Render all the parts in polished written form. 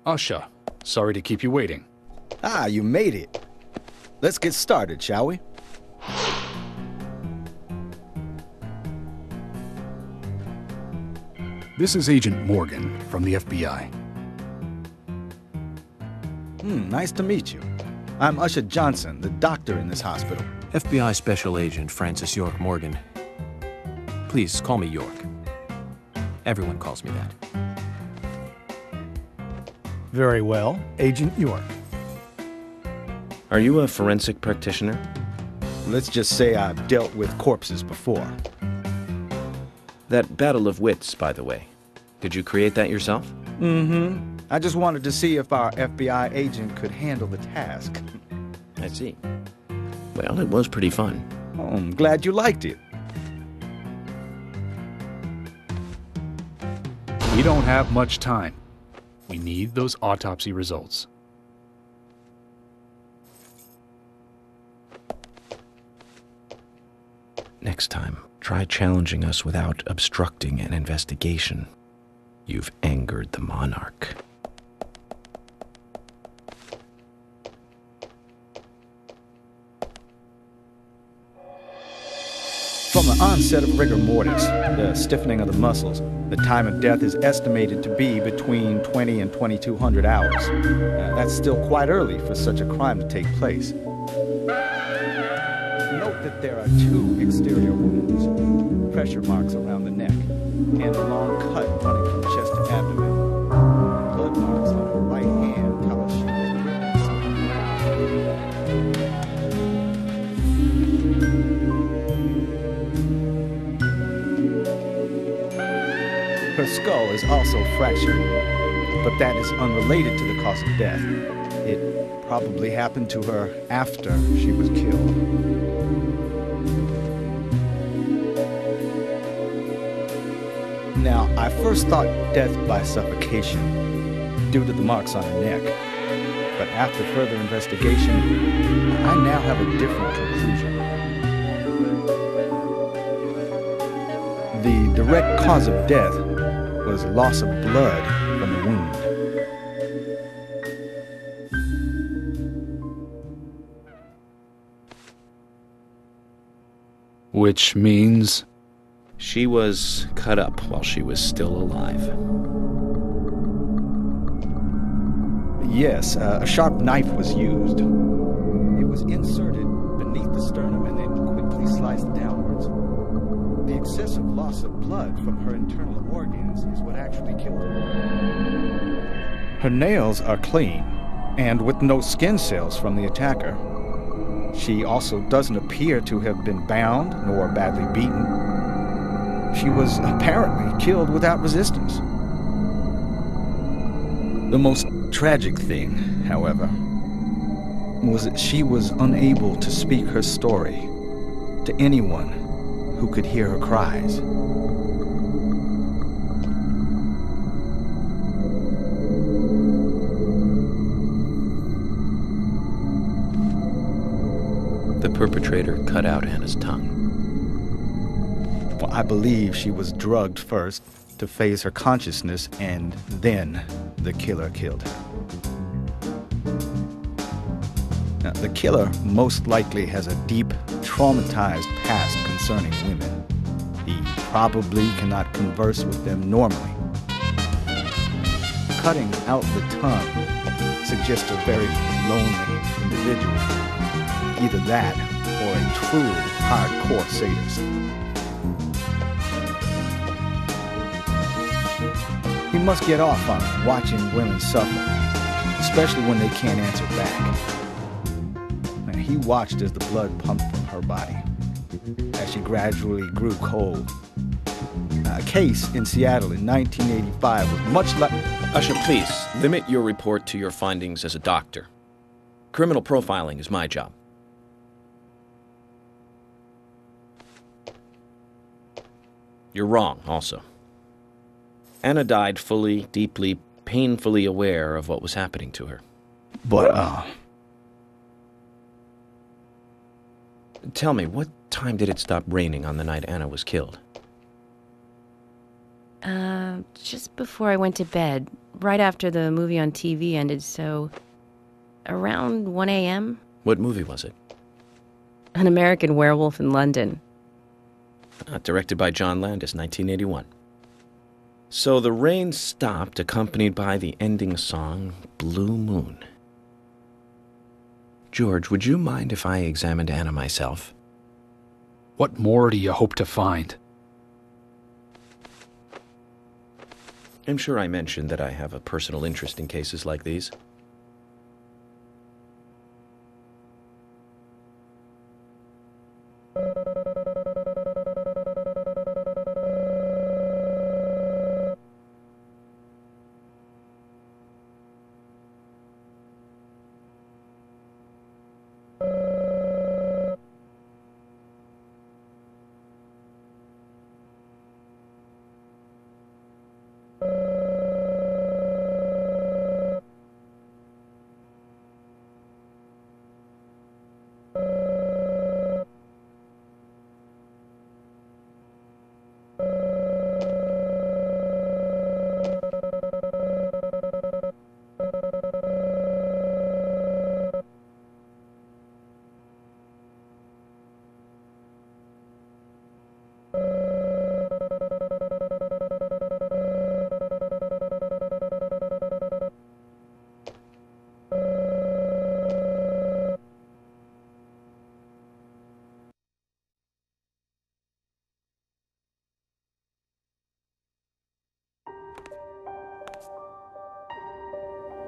Usha, sorry to keep you waiting. Ah, you made it. Let's get started, shall we? This is Agent Morgan from the FBI. Nice to meet you. I'm Usha Johnson, the doctor in this hospital. FBI Special Agent Francis York Morgan. Please call me York. Everyone calls me that. Very well, Agent York. Are you a forensic practitioner? Let's just say I've dealt with corpses before. That battle of wits, by the way. Did you create that yourself? Mm-hmm. I just wanted to see if our FBI agent could handle the task. I see. Well, it was pretty fun. Oh, I'm glad you liked it. We don't have much time. We need those autopsy results. Next time, try challenging us without obstructing an investigation. You've angered the monarch. From the onset of rigor mortis, the stiffening of the muscles, the time of death is estimated to be between 20 and 2200 hours. That's still quite early for such a crime to take place. Note that there are 2 exterior wounds, pressure marks around the neck, and a long cut running from chest to abdomen. Blood marks on her right hand tell us she was Her skull is also fractured, but that is unrelated to the cause of death. It probably happened to her after she was killed. Now, I first thought death by suffocation, due to the marks on her neck. But after further investigation, I now have a different conclusion. The direct cause of death was loss of blood from the wound. Which means... She was cut up while she was still alive. Yes, a sharp knife was used. It was inserted beneath the sternum and then quickly sliced downwards. The excessive loss of blood from her internal organs is what actually killed her. Her nails are clean, and with no skin cells from the attacker. She also doesn't appear to have been bound nor badly beaten. She was apparently killed without resistance. The most tragic thing, however, was that she was unable to speak her story to anyone who could hear her cries. The perpetrator cut out Anna's tongue. Well, I believe she was drugged first to phase her consciousness, and then the killer killed her. Now, the killer most likely has a deep, traumatized past concerning women. He probably cannot converse with them normally. Cutting out the tongue suggests a very lonely individual. Either that or a truly hardcore sadist. He must get off on watching women suffer, especially when they can't answer back. And he watched as the blood pumped from her body, as she gradually grew cold. A case in Seattle in 1985 was much like... Usha, please, limit your report to your findings as a doctor. Criminal profiling is my job. You're wrong, also. Anna died fully, deeply, painfully aware of what was happening to her. But, Tell me, what time did it stop raining on the night Anna was killed? Just before I went to bed, right after the movie on TV ended, so around 1 a.m.? What movie was it? An American Werewolf in London. Directed by John Landis, 1981. So the rain stopped, accompanied by the ending song, Blue Moon. George, would you mind if I examined Anna myself? What more do you hope to find? I'm sure I mentioned that I have a personal interest in cases like these.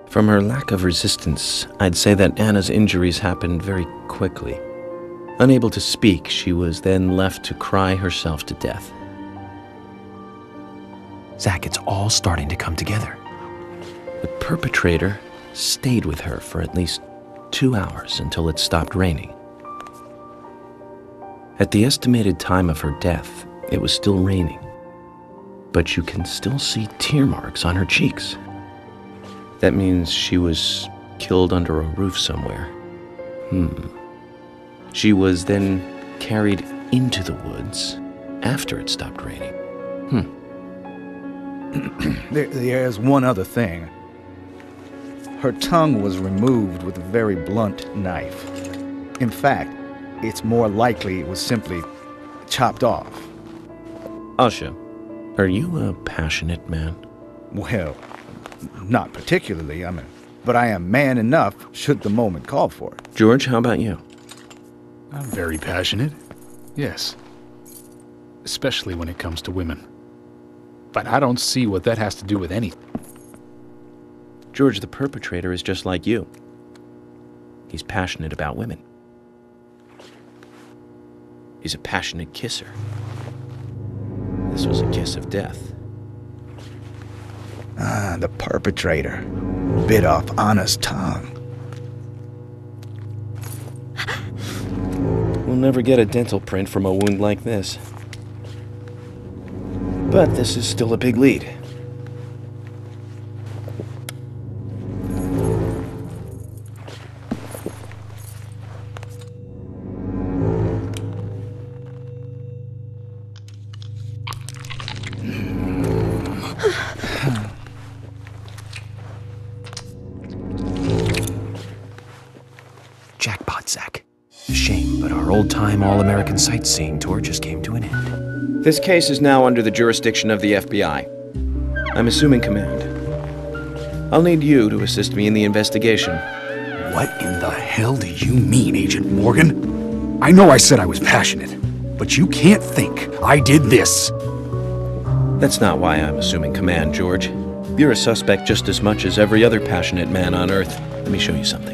From her lack of resistance, I'd say that Anna's injuries happened very quickly. Unable to speak, she was then left to cry herself to death. Zach, it's all starting to come together. The perpetrator stayed with her for at least 2 hours until it stopped raining. At the estimated time of her death, it was still raining, but you can still see tear marks on her cheeks. That means she was killed under a roof somewhere. She was then carried into the woods after it stopped raining. There's one other thing. Her tongue was removed with a very blunt knife. In fact, it's more likely it was simply chopped off. Asha, are you a passionate man? Well, not particularly, but I am man enough should the moment call for it. George, how about you? I'm very passionate. Yes. Especially when it comes to women. But I don't see what that has to do with anything. George, the perpetrator is just like you. He's passionate about women. He's a passionate kisser. This was a kiss of death. The perpetrator bit off Anna's tongue. We'll never get a dental print from a wound like this. But this is still a big lead. Jackpot, Zach. A shame, but our old-time all-American sightseeing tour just came to an end. This case is now under the jurisdiction of the FBI. I'm assuming command. I'll need you to assist me in the investigation. What in the hell do you mean, Agent Morgan? I know I said I was passionate, but you can't think I did this. That's not why I'm assuming command, George. You're a suspect just as much as every other passionate man on Earth. Let me show you something.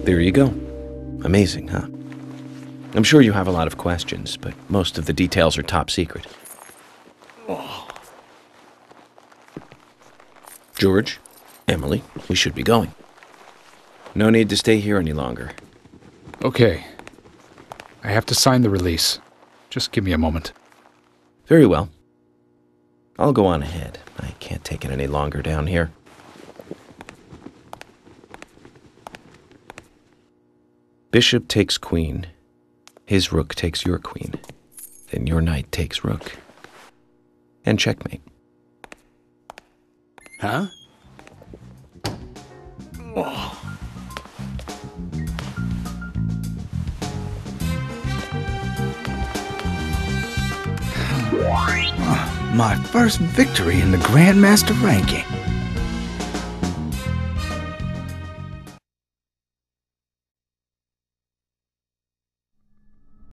There you go. Amazing, huh? I'm sure you have a lot of questions, but most of the details are top secret. George, Emily, we should be going. No need to stay here any longer. Okay. I have to sign the release. Just give me a moment. Very well. I'll go on ahead. I can't take it any longer down here. Bishop takes queen. His rook takes your queen. Then your knight takes rook. And checkmate. Huh? My first victory in the Grandmaster ranking.